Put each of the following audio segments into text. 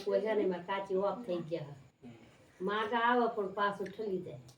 કોઈ છે ને એમાં કાચી ઓફ થઈ ગયા માગા આવે પણ પાછું ઠલી જાય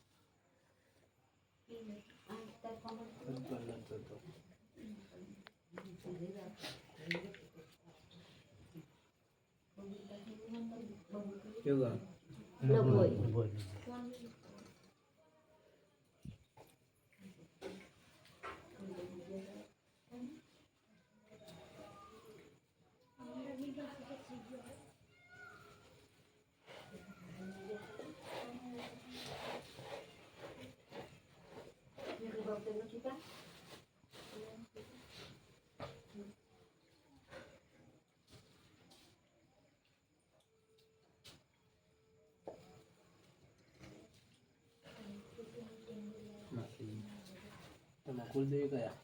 કુલદેવી કયા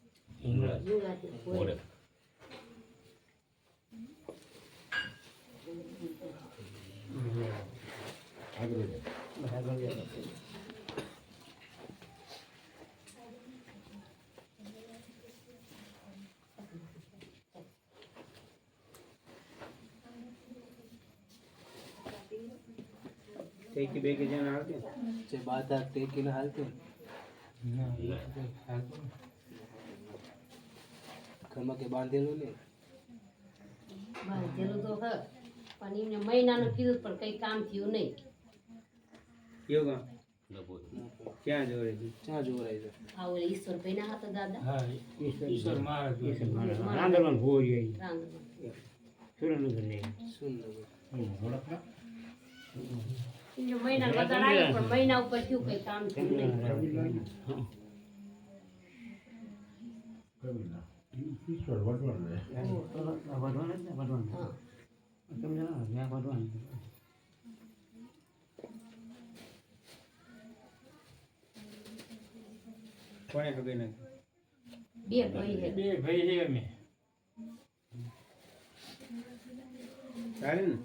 ટેકી બેકી જણ આવતી જે બાધા ટેકીને હાલતી ઘરમાં કે બાંધેલું નહીં બાંધેલું તો હ પણ એમને મહિનાનું કીધું પણ કઈ કામ થયું નહીં કેવું કામ ક્યાં જોડે છે ક્યાં જોરાય છે આ ઓલે ઈશ્વરભાઈ ના હતા દાદા ઈશ્વર મારા રાંદરવાન ભોય રાંગમાં સુરેન્દ્રનગર ને સુંદર એમને મહિના વધારે આવ્યો પણ મહિના ઉપર થયું કઈ કામ થયું નહીં ઈશ્વર વડવાન ને વડવાન હા તમને ના વડવાન કોને ખબર નથી બે ભાઈ છે બે ભાઈ છે અમે ચાલે ને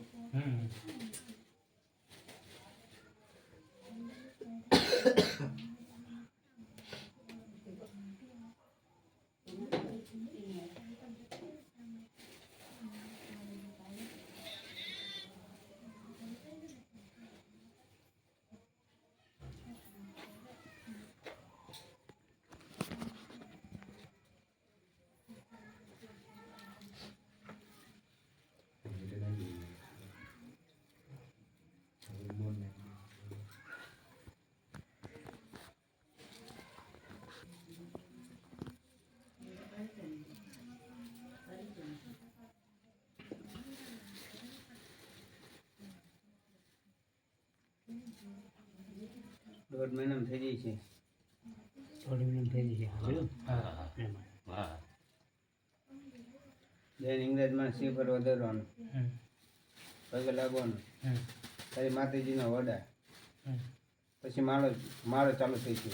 દોઢ મહિનામાં થઈ જાય છે થોડી મિનિટ થઈ ગઈ હા જૈન ઇંગ્રેજમાં સિંહ પર વધારવાનું પગે લાગવાનું તારી માતાજીનો વડા પછી માળો ચાલુ થઈ છે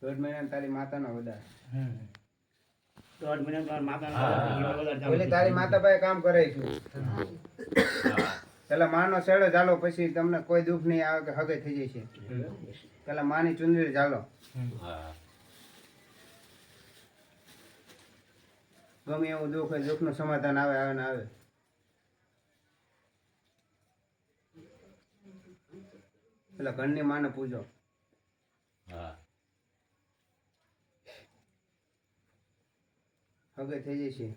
દોઢ મહિના તારી માતાનો વડા દોઢ મિનિટ માતા પેલી તારી માતા પાસે કામ કરે છે પેલા માનો શેડો ચાલો પછી તમને કોઈ દુઃખ નહીં આવે કે હગે થઈ જાય છે પેલા માની ચુંદડી ચાલો ગમે એવું દુઃખ હોય દુઃખનું સમાધાન આવે આવે ને આવે પેલા ઘરની માને પૂજો હગે થઈ જાય છે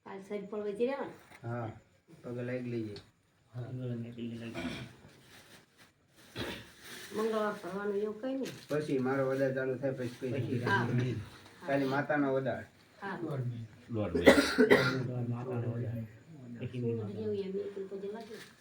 કાલ સાઈડ પર વેચી રહેવાનું હા પગે લાગી લેજે મંગળવાર કરવાનું એવું કઈ નહીં પછી મારો વધાર ચાલુ થાય પછી કઈ ખાલી માતાનો વધાર હા માતા એવું એમ એક પછી લાગ્યું